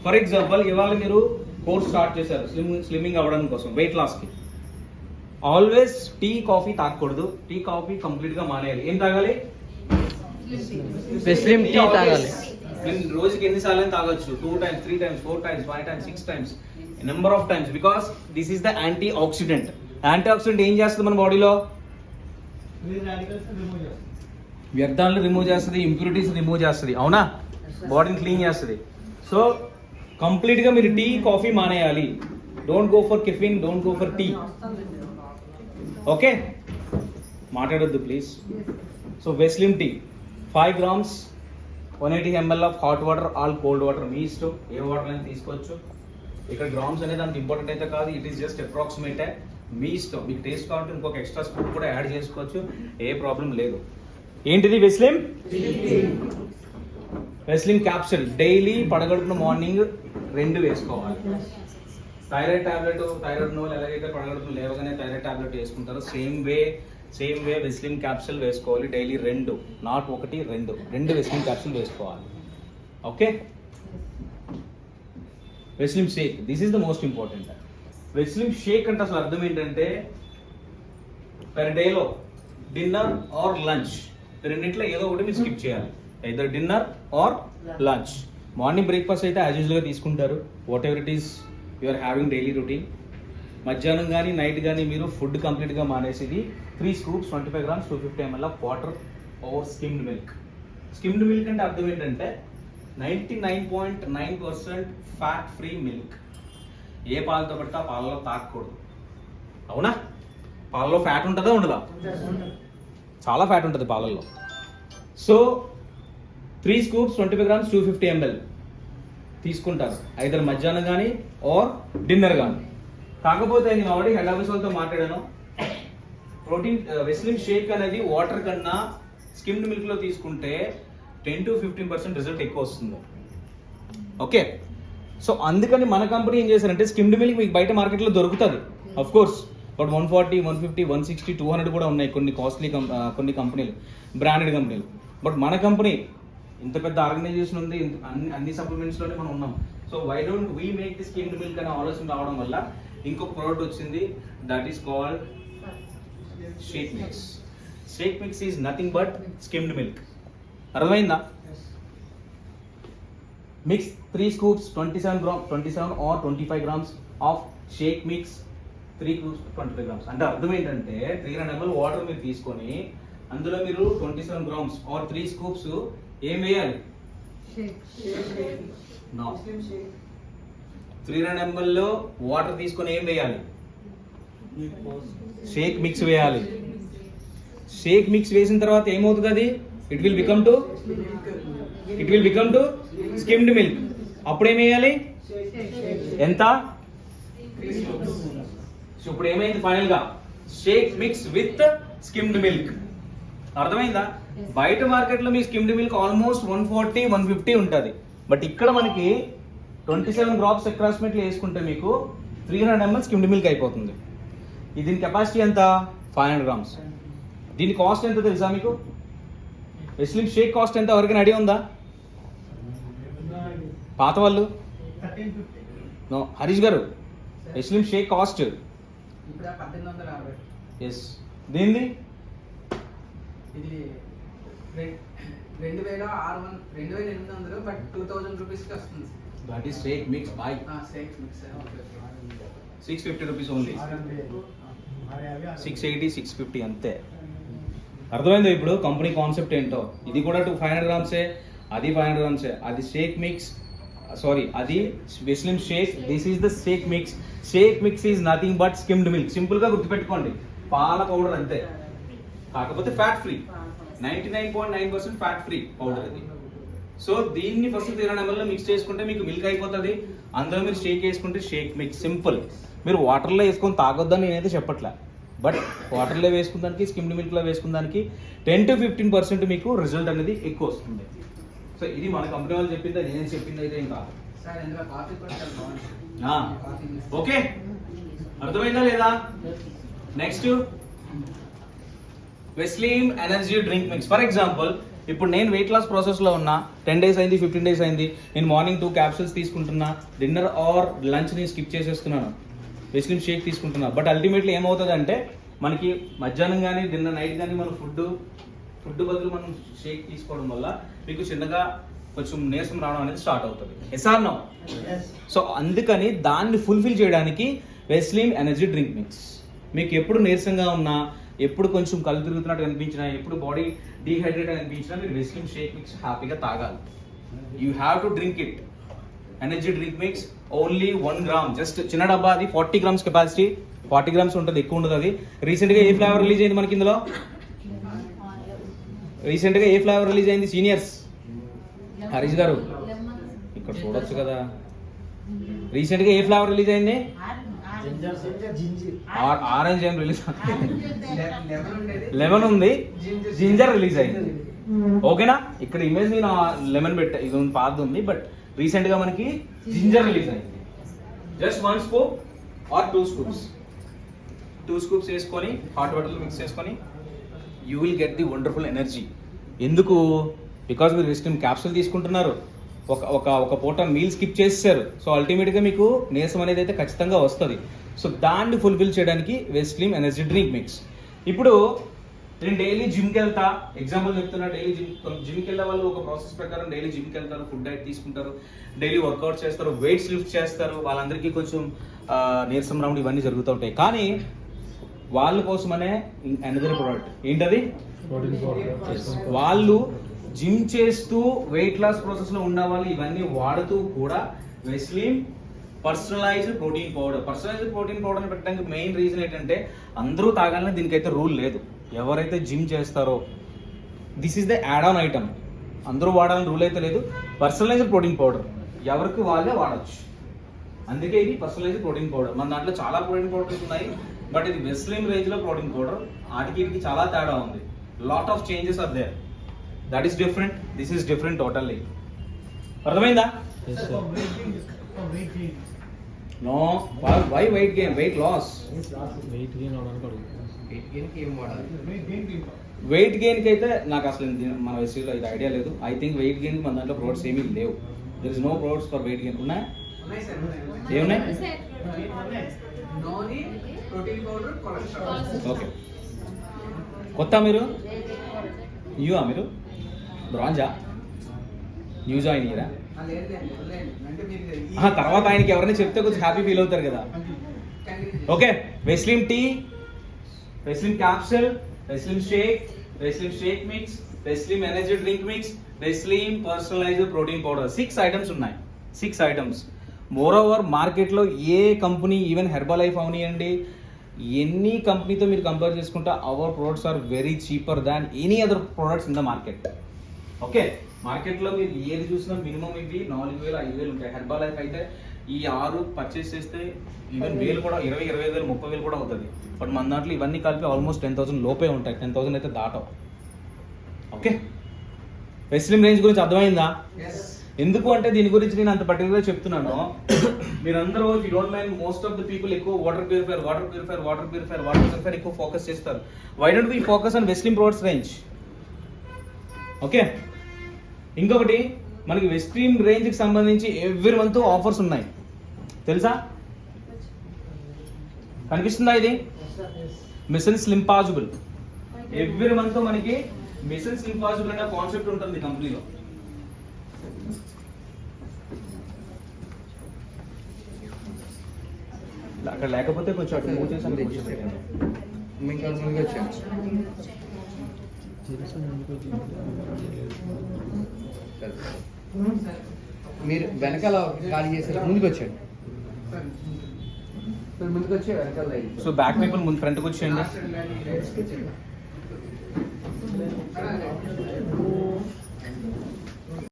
For example ఇవాళ మీరు course start చేశారు స్లిమ్మింగ్ అవ్వడం కోసం, వెయిట్ లాస్కి. ఆల్వేస్ టీ కాఫీ తాగకూడదు, టీ కాఫీ కంప్లీట్ గా మానేయాలి. ఏం తాగాలి? వెస్లిమ్ టీ తాగాలి. రోజుకి ఎన్నిసార్లు తాగొచ్చు? 2 times, 3 times, 4 times, 5 times, 6 times, number of times. Because this is the anti oxidant. Anti oxidant ఏం చేస్తుంది మన బాడీలో? వ్యర్థాలను రిమూవ్ చేస్తుంది, ఇంప్యూరిటీస్ రిమూవ్ చేస్తుంది, అవునా? బాడీని క్లీన్ చేస్తుంది. సో కంప్లీట్ గా మీరు టీ కాఫీ మానేయాలి. Don't go for caffeine, don't go for tea. Okay, మాట్లాడొద్దు please. So Weslim tea 5 grams, 180 ml of hot water, all cold water, మీ ఇష్టం ఏ వాటర్ అయినా తీసుకోవచ్చు. ఇక్కడ గ్రామ్స్ అనేది అంత ఇంపార్టెంట్ అయితే కాదు, ఇట్ ఈస్ జస్ట్ అప్రాక్సిమేట్. మీ ఇష్టం, మీకు టేస్ట్ కావాలంటే ఇంకొక ఎక్స్ట్రా స్పూన్ కూడా యాడ్ చేసుకోవచ్చు, ఏ ప్రాబ్లం లేదు. ఏంటిది? వెస్లిమ్ వెస్లిమ్ క్యాప్సూల్ డైలీ పడగడుపున మార్నింగ్ 2 వేసుకోవాలి. థైరాయిడ్ టాబ్లెట్, థైరాయిడ్ ఉన్న వాళ్ళు ఎలాగైతే పడగడుపున లేవగానే థైరాయిడ్ టాబ్లెట్ వేసుకుంటారో సేమ్ వే వెస్లిమ్ క్యాప్సూల్ వేసుకోవాలి డైలీ 2, నాట్ 1, 2 వెస్లిమ్ క్యాప్సూల్ వేసుకోవాలి. Okay, Weslim shake, this is the most important. Weslim shake అంటే అసలు అర్థం ఏంటంటే పర్ డేలో డిన్నర్ ఆర్ లంచ్ రెండింటిలో ఏదో ఒకటి మీరు స్కిప్ చేయాలి. Either dinner or lunch. Morning breakfast అయితే యాజ్ యూజువల్గా తీసుకుంటారు, whatever it is you are having daily routine. మధ్యాహ్నం కానీ నైట్ కానీ మీరు ఫుడ్ కంప్లీట్గా మానేసేది 3 scoops, 25 grams, 250 ml of water over skimmed milk. Skimmed milk అంటే అర్థం ఏంటంటే 99.9% ఫ్యాట్ ఫ్రీ మిల్క్. ఏ పాలతో పడితే ఆ పాలలో తాగకూడదు, అవునా? పాలలో ఫ్యాట్ ఉంటుందా ఉండదా? చాలా ఫ్యాట్ ఉంటుంది పాలల్లో. సో 3 scoops, 25 grams, 250 ml తీసుకుంటారు ఐదర్ మధ్యాహ్నం కానీ ఆర్ డిన్నర్ కానీ. కాకపోతే నేను ఆల్రెడీ హెడ్ ఆఫీస్ వాళ్ళతో మాట్లాడాను, ప్రోటీన్ వెస్లిమ్ షేక్ అనేది వాటర్ కన్నా స్కిమ్డ్ మిల్క్లో తీసుకుంటే 10 to 15% రిజల్ట్ ఎక్కువ వస్తుంది. ఓకే, సో అందుకని మన కంపెనీ ఏం చేశారంటే స్కిమ్డ్ మిల్క్ మీకు బయట మార్కెట్లో దొరుకుతుంది అఫ్ కోర్స్, బట్ 140, 150, 160, 200 కూడా ఉన్నాయి కొన్ని కాస్ట్లీ కొన్ని కంపెనీలు, బ్రాండెడ్ కంపెనీలు. బట్ మన కంపెనీ ఇంత పెద్ద ఆర్గనైజేషన్ ఉంది, అన్ని సప్లిమెంట్స్లోనే మనం ఉన్నాం. So why don't we make the skimmed milk అనే ఆలోచన రావడం వల్ల ఇంకొక ప్రోడక్ట్ వచ్చింది, that is called shake mix. Shake mix is nothing but skimmed milk. అర్థమైందా? Mix 3 scoops, 27 or 25 grams of shake mix, 3 scoops, 25 grams. అంటే అర్థం ఏంటంటే 300 ml వాటర్ మీరు తీసుకొని అందులో మీరు 27 grams ఆర్ 3 scoops ఏం వేయాలి? 300 ml లో వాటర్ తీసుకొని ఏం వేయాలి? షేక్ మిక్స్ వేయాలి. షేక్ మిక్స్ వేసిన తర్వాత ఏమవుతుంది? అది it will become to skimmed milk. అప్పుడు ఏం వేయాలి? ఎంత? సో ఇప్పుడు ఏమైంది ఫైనల్ గా? Shake mix with skimmed milk. అర్థమైందా? బయట మార్కెట్ లో మీ స్కిమ్డ్ మిల్క్ ఆల్మోస్ట్ 140, 150 ఉంటుంది. బట్ ఇక్కడ మనకి 27 drops అప్రాక్సిమేట్లీ వేసుకుంటే మీకు 300 ml స్కిమ్డ్ మిల్క్ అయిపోతుంది. దీని కెపాసిటీ ఎంత? 500 grams. దీని కాస్ట్ ఎంత తెలుసా మీకు? వెస్లిమ్ షేక్ కాస్ట్ ఎంత? ఎవరికైనా ఐడియా ఉందా? పాత వాళ్ళు? నో, హరీష్ గారు, వెస్లిమ్ షేక్ కాస్ట్ ఎస్. దీనిది 2800, బట్ 2000 రూపీస్ కి వస్తుంది. That is shake mix by shake mix 650 rupees only. 680, 650 అంతే. అర్థమైందో ఇప్పుడు కంపెనీ కాన్సెప్ట్ ఏంటో? ఇది కూడా 500 grams, అది 500 grams. అది షేక్ మిక్స్, సారీ, అది వెస్లిమ్ shake. This is the shake mix. Shake mix is nothing but skimmed milk. Simple గా గుర్తుపెట్టుకోండి, పాల పౌడర్ అంతే, కాకపోతే fat free. 99.9% fat free powder అది. సో దీన్ని ఫస్ట్ 300 ml లో మిక్స్ చేసుకుంటే మీకు మిల్క్ అయిపోతుంది. అందులో మీరు షేక్ వేసుకుంటే షేక్ మిక్స్. సింపుల్. మీరు వాటర్లో వేసుకొని తాగొద్దని నేనైతే చెప్పట్లే, బట్ వాటర్లో వేసుకుందానికి, స్కిమ్డ్ మిల్క్లో వేసుకుందానికి 10 to 15% మీకు రిజల్ట్ అనేది ఎక్కువ వస్తుంది. సో ఇది మన కంపెనీ వాళ్ళు చెప్పింది, నేను చెప్పింది అయితే ఏం కాదు. ఓకే, అర్థమైందా లేదా? నెక్స్ట్ వెస్లిమ్ energy drink mix. For example ఇప్పుడు నేను వెయిట్ లాస్ ప్రాసెస్లో ఉన్నా, 10 days అయింది, 15 days అయింది, నేను మార్నింగ్ 2 capsules తీసుకుంటున్నా, డిన్నర్ ఆర్ లంచ్ని స్కిప్ చేసేస్తున్నాను, వెస్లిమ్ షేక్ తీసుకుంటున్నా. బట్ అల్టిమేట్లీ ఏమవుతుంది అంటే మనకి మధ్యాహ్నం కానీ డిన్నర్ నైట్ కానీ మనం ఫుడ్ బదులు మనం షేక్ తీసుకోవడం వల్ల మీకు చిన్నగా కొంచెం నీరసం రావడం అనేది స్టార్ట్ అవుతుంది. SR no? సో అందుకని దాన్ని ఫుల్ఫిల్ చేయడానికి వెస్లిమ్ ఎనర్జీ డ్రింక్ మిక్స్. మీకు ఎప్పుడు నీరసంగా ఉన్నా, ఎప్పుడు కొంచెం కళ్ళు తిరుగుతున్నట్టు అనిపించినా, ఎప్పుడు బాడీ డీహైడ్రేట్ అనిపించినా మీరు వెస్లిమ్ షేక్ మిక్స్ హ్యాపీగా తాగాలి. You have to drink it. Energy drink mix only 1 gram, just చిన్న డబ్బా, అది 40 grams కెపాసిటీ, 40 grams ఉంటుంది, ఎక్కువ ఉండదు. అది రీసెంట్గా ఏ ఫ్లేవర్ రిలీజ్ అయింది మనకి ఇందులో? రీసెంట్గా ఏ ఫ్లేవర్ రిలీజ్ అయింది సీనియర్స్? హరీష్ గారు ఇక్కడ చూడొచ్చు కదా. రీసెంట్గా ఏ ఫ్లేవర్ రిలీజ్ అయింది? ఆరెంజ్ ఏం రిలీజ్? లెమన్ ఉంది, జింజర్ రిలీజ్ అయింది. ఓకేనా? ఇక్కడ ఇమేజ్ నేను లెమన్ పెట్టా, ఇది పాత ఉంది, బట్ రీసెంట్ గా మనకి జింజర్ రిలీజ్ అయింది. Just 1 scoop or 2 scoops, 2 scoops వేసుకొని హాట్ వాటర్లో మిక్స్ చేసుకొని you will get the wonderful energy. ఎందుకు? బికాస్ మీరు వెస్లిమ్ క్యాప్సూల్ తీసుకుంటున్నారు, ఒక పూట మీల్ స్కిప్ చేస్తారు. సో అల్టిమేట్గా మీకు నీరసం అనేది అయితే ఖచ్చితంగా వస్తుంది. సో దాన్ని ఫుల్ఫిల్ చేయడానికి వెస్లిమ్ ఎనర్జీ డ్రింక్ మిక్స్. ఇప్పుడు నేను డైలీ జిమ్కి వెళ్తా, ఎగ్జాంపుల్ చెప్తున్నా, డైలీ జిమ్కి వెళ్ళే వాళ్ళు ఒక ప్రాసెస్ ప్రకారం డైలీ జిమ్కి వెళ్తారు, ఫుడ్ డైట్ తీసుకుంటారు, డైలీ వర్కౌట్ చేస్తారు, వెయిట్స్ లిఫ్ట్ చేస్తారు, వాళ్ళందరికీ కొంచెం నీరసం రావడం ఇవన్నీ జరుగుతూ ఉంటాయి. కానీ వాళ్ళ కోసమనే అనదర్ ప్రోడక్ట్ ఏంటది? వాళ్ళు జిమ్ చేస్తూ వెయిట్ లాస్ ప్రాసెస్లో ఉన్న వాళ్ళు ఇవన్నీ వాడుతూ కూడా వెస్లిమ్ personalized protein powder. Personalized protein పౌడర్ని పెట్టడానికి మెయిన్ రీజన్ ఏంటంటే అందరూ తాగాలని దీనికైతే రూల్ లేదు. ఎవరైతే జిమ్ చేస్తారో this is the add on item, అందరూ వాడాలని రూల్ అయితే లేదు. పర్సనలైజ్డ్ ప్రోటీన్ పౌడర్ ఎవరికి వాళ్ళే వాడచ్చు, అందుకే ఇది పర్సనలైజ్డ్ ప్రోటీన్ పౌడర్. మన దాంట్లో చాలా ప్రోటీన్ పౌడర్స్ ఉన్నాయి, బట్ ఇది వెస్లిమ్ రేంజ్లో ప్రోటీన్ పౌడర్. వాటికి వీటికి చాలా తేడా ఉంది. Lot of changes are there. That is different, this is different totally. అర్థమైందా? No, why weight gain? Weight loss. Weight gain కి అయితే నాకు అసలు మన వెస్టీలో ఇది ఐడియా లేదు. ఐ థింక్ వెయిట్ గెయిన్ మన దాంట్లో ప్రోడక్ట్స్ ఏమీ లేవు. There is no products for weight gain. ఉన్నాయా? ఏమున్నాయి? ఓకే. కొత్త మీరు న్యూవా? మీరు బ్రాంజా? న్యూ జాయిన్ అయ్యారా? తర్వాత ఆయనకి ఎవరైనా చెప్తే కొంచెం హ్యాపీ ఫీల్ అవుతారు కదా. ఓకే, వెస్లిమ్ టీ, వెస్లిమ్ క్యాప్సూల్, వెస్లిమ్ షేక్ మిక్స్, వెస్లిమ్ ఎనర్జీ డ్రింక్ మిక్స్, వెస్లిమ్ పర్సనలైజ్డ్ ప్రోటీన్ పౌడర్. 6 items ఉన్నాయి. 6 items. మోర్ ఓవర్ మార్కెట్లో ఏ కంపెనీ, ఈవెన్ హెర్బల్ లైఫ్ అవనియండి, ఎన్ని కంపెనీతో మీరు కంపేర్ చేసుకుంటే our products are very cheaper than any other products in the market. Okay, మార్కెట్లో మీరు ఏది చూసినా మినిమం ఇవి 4,000, 5,000 ఉంటాయి. హెర్బల్ లైఫ్ అయితే ఈ 6 పర్చేస్ చేస్తే ఈవెన్ 1,000 కూడా, 20,000, 30,000 కూడా అవుతుంది. బట్ మన దాంట్లో ఇవన్నీ కలిపి ఆల్మోస్ట్ 10,000 లోపే ఉంటాయి. 10,000 అయితే దాటవు. ఓకే, వెస్లిమ్ రేంజ్ గురించి అర్థమైందా? ఎందుకు అంటే దీని గురించి నేను అంత పర్టికులర్గా చెప్తున్నాను. మీరందరూ if you don't mind, most of the people ఎక్కువ వాటర్ ప్యూరిఫైర్ ఎక్కువ ఫోకస్ చేస్తారు. Why don't we focus on వెస్లిమ్ ప్రొడక్ట్స్ రేంజ్? ఓకే, ఇంకొకటి మనకి వెస్లిమ్ రేంజ్కి సంబంధించి ఎవ్రీ మంత్ ఆఫర్స్ ఉన్నాయి, తెలుసా? కనిపిస్తుందా? ఇది mission slim possible. Every month మనకి మిషన్ స్లిమ్ పాసిబుల్ అనే కాన్సెప్ట్ ఉంటుంది కంపెనీలో. అక్కడ లేకపోతే కొంచెం అటు మూవ్ చేసి మీరు వెనకాల ఖాళీ చేసారు, ముందుకు వచ్చాడు. ముందుకు వచ్చి వెనకాల. సో బ్యాక్ పీపుల్ ముందు ఫ్రంట్కి వచ్చేయండి.